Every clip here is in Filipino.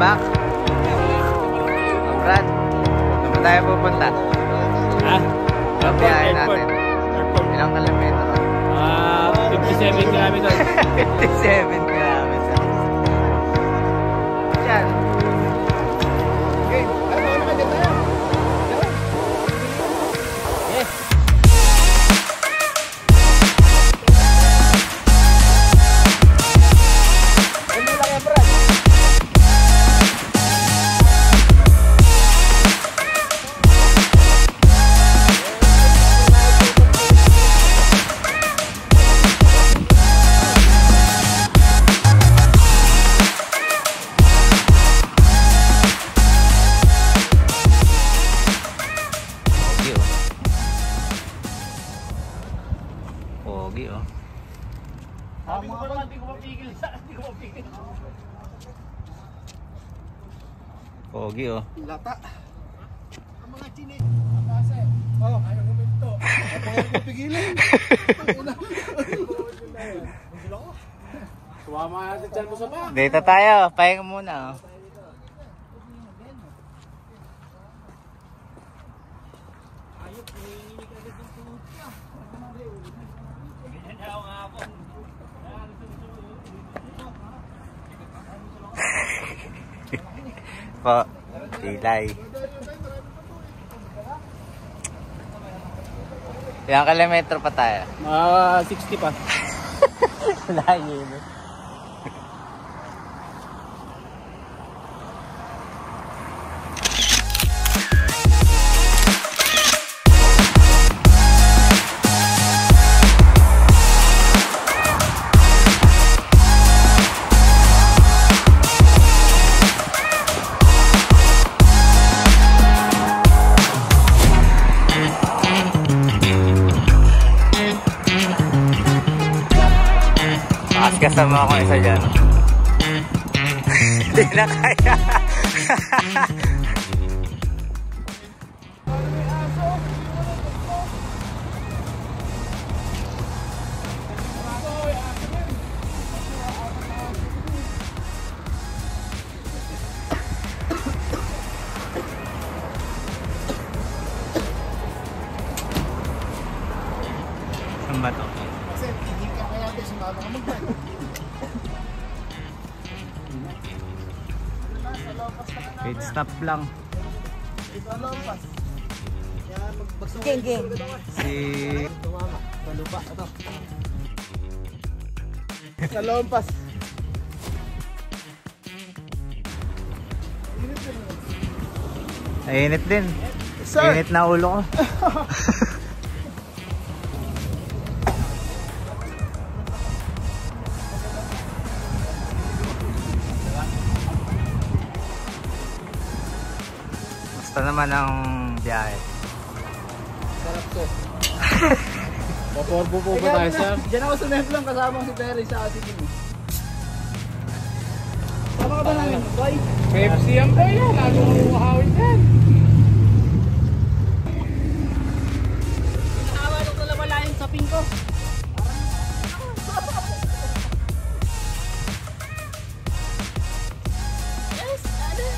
back? Brad, saan ba tayo pupunta? Ha? Ang biyahe natin. Ilang kilometro? 57 kilometers. 57 kilometers. Yan. Okay, ano na kanya tayo? Yes. Ano lang yan, Brad? Pogi oh. Sabi ko pa naman, hindi ko mapigil. Hindi ko mapigil. Pogi oh. Lata. Ang mga chinis. Kasi, oh, ayaw kuminto. Ayaw ko pigilan. Sumama natin dyan mo sa ba? Dito tayo, pahinga muna oh. Po, tilay. Ilang kilometro pa tayo? 60 pa. Layo mo. Kasama ako isa dyan. Hindi na kaya. Saan ba to? Kasi, hindi ka kaya ito sa mga magdaan. Wait, stop lang. Geng. Si... Sa lompas. Init din. Sir. Init na ulo ko. Basta naman ang biyahe. Sarap to. Paporbo po ba tayo, sir? Diyan ako sa Neflong kasama si Terry sa Asitin. Tama ka ba namin? Boy? KFC yan po yan. Lalo mo umahawin yan. Nakawa nung talabala yung saping ko. Yes, ano?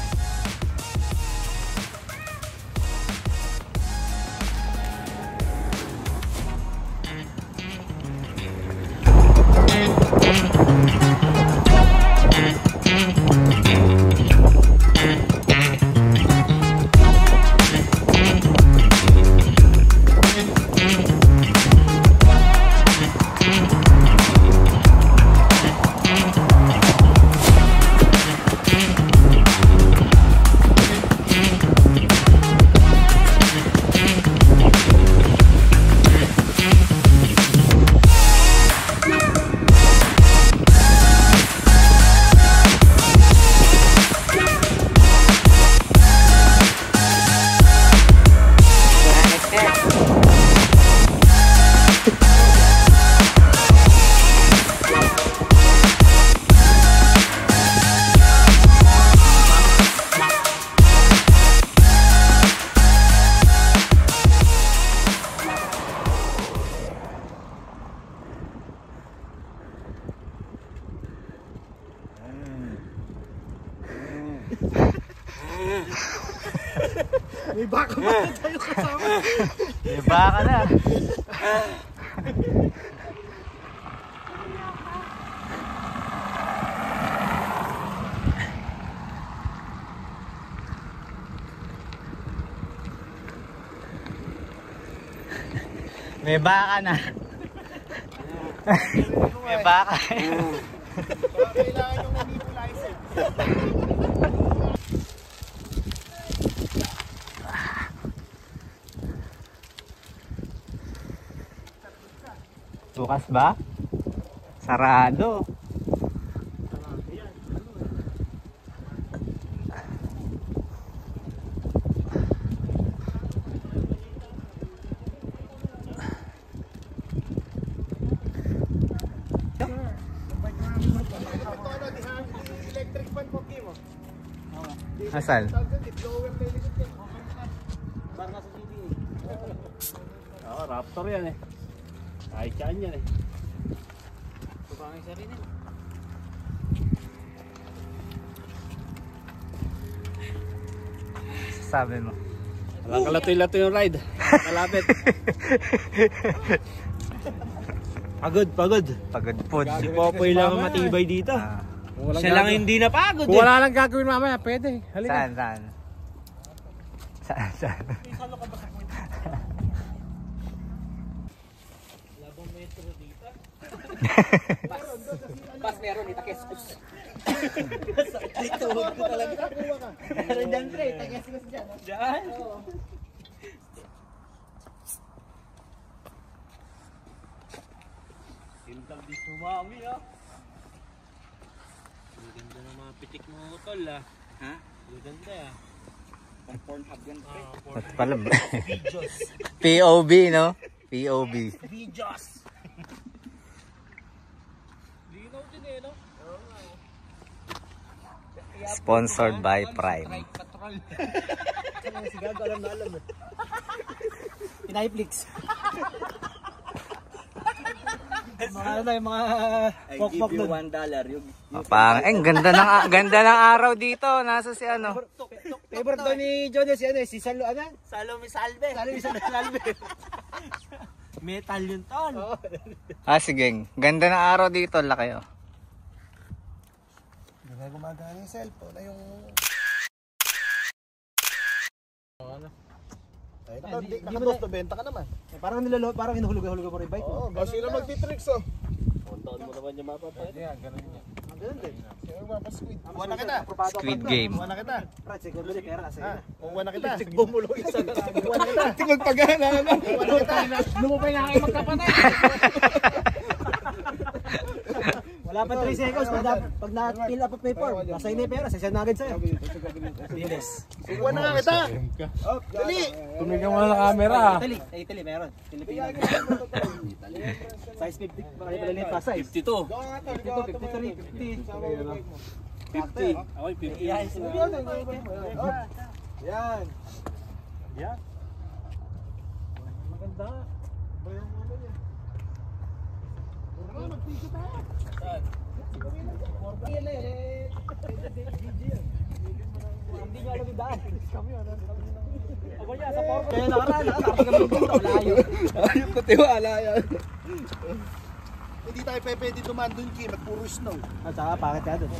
May baka ba tayo kasama? May baka na. May baka na. May baka. Kailangan yung nandito license. Bukas ba? Sarado. Electric fan mo, Kim. Asal? Oo, Raptor yan eh. Kahit saan yan eh. Tubangin siya rin eh. Sabi mo. Walang kalatoy-latoy yung ride. Malapit. Pagod. Pagod food. Si Popoy lang ang matibay dito. Siya lang hindi napagod Kung wala lang gagawin mamaya, pwede. Halika. Saan? Saan? Labang metro dito. Pas meron, itakeskus. Dito, huwag ko talaga. Meron dyan, pre, itakeskus dyan. Diyan? Tintag dito mami ah. Ang ganda ng mga pitik mo tol ah. Ha? Ang ganda ah. Pang Pornhub yan, pre. At pala. POV, no? POV. Videos! Linaw din eh no? Sponsored by Prime. Patrol. Si Gago, alam na alam eh. Pinayflix. Mga ano yung mga pokpok doon. $1 yung Ganda ng araw dito. Nasa si ano. favorite doon ni Jonas si ano si Salo ano? Salome Salve! Salve. Metal yun tol! Sige. Ganda ng araw dito. Laki oh. Hindi na gumagana yung cellphone. Ay yung... Ay, nakados to benta ka naman. Parang hinuhulog mo rin bike mo. Oo, sila magtitricks oh. Taon mo naman yung mapapay. Ganun din. Sino mapasquid? Kuha na kita. Squid Game. Kuha na kita. Brad, siguro ulit pera kasi. Kuha na kita. Bumulo isa. Kuha na kita. Magpagana na. Kuha na kita. Lumupay na kayo magkapatay. Wala pa 3 seconds pag na-fill up ang paper. Nasa na yung pera, sasya na agad sa'yo. Bilis. Kuha na nga kita. Dali. Tumigyan mo na ng camera. Italy meron. Pilipino. Size 50. Baka pala nila pa size. 52. 52, 53, 50. 50. Ako 50. Yan. Yan. Yan. Maganda. Mag-video tayo. Hindi nyo alam yung daan. Ako niya, sa Porto. Kaya nakaraan, nakapagamitin dito. Layo. Ayun ko tiwala yan. Hindi tayo pwede dumaan dun, Kim. Puro snow. At saka, bakit ka doon?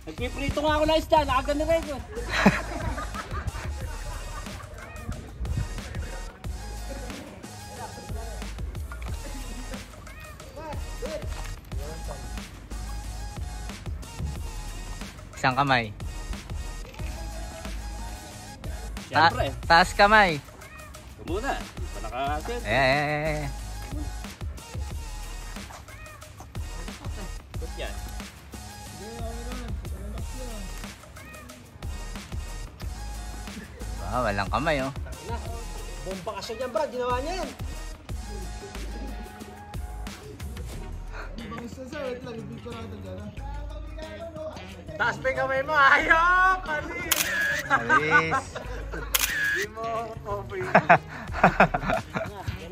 Nagpiprito nga ako na isda, nakaganda rin ko. Isang kamay. Siyempre. Taas kamay. Ito muna. Hindi pa nakakasin. Ba't yan? Walang kamay oh. Bomba ka siya dyan, Brad. Ginawa niya yan. Taas pa yung kamay mo, ayaw! Palis! Alis. Hindi mo ako cover.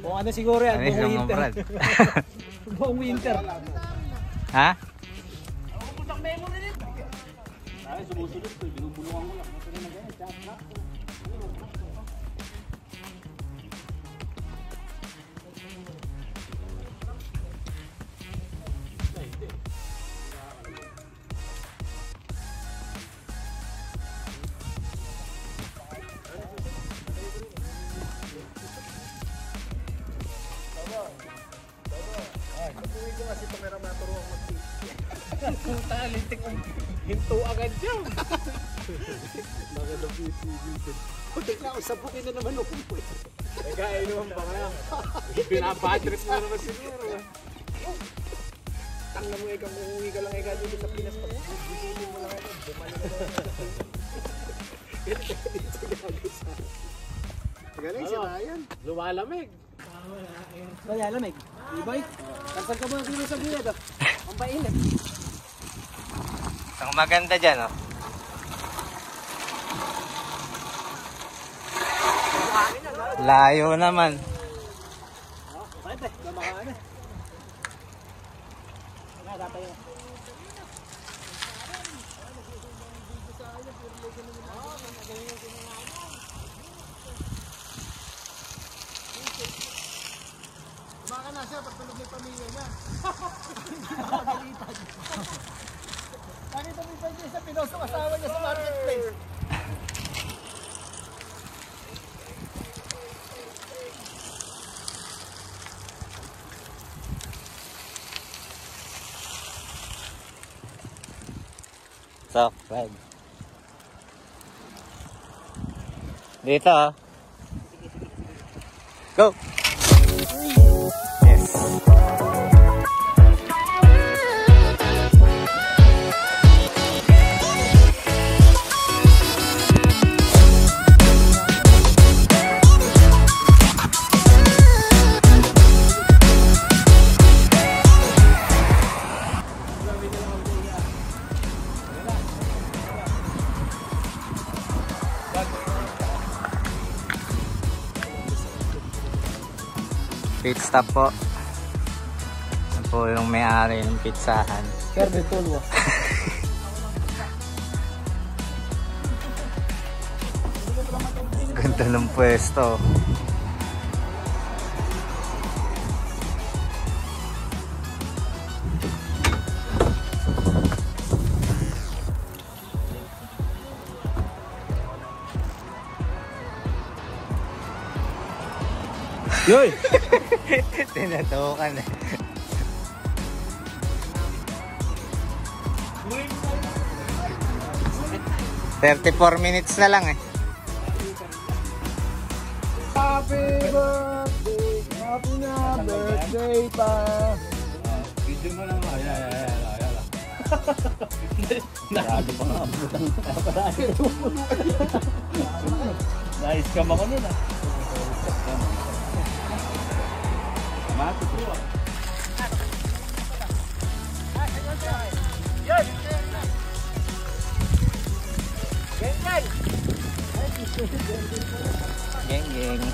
Buka Ano siguro yan? Ano yung Buong winter. Brad? Buong winter. Ha? Ay, sumusunod ko. Binubulungan ko lang. Masaya na ganyan. Tsaka. Hinto agad yan. Putik na ako, sabukin na naman ako. Nagkain naman ba kaya? Pinabadrip mo naman siguro. Tangna mo ikaw, kung uwi ka lang ikaw dito sa Pinas. Pag-ibigin mo lang ikaw, bumalik na lang. Galing si Ryan. Lumalamig. Kaya lamig. Ibay. Kansal ka muna dito sa gilid. Ang painit. Ang maganda dyan, oh. Layo naman. Pwede. Lamakaan na. Tatay na. Baka na siya, pagtulog may pamilya niya. Nakita mo yung pwede sa pinosong asawa niya sa marketplace. So, Fred. Dito, oh. Go! Yes. Pit stop po. Yan po yung may-ari ng pizzahan. Kerbe tulwa. Ganda ng pwesto. Yoy! Tinatukan eh. $34 na lang eh. Happy birthday, happy na birthday pa. Video mo lang. Ayan. Narado pa nga. Nice ka ako nun ah. Mati po ah. Geng geng.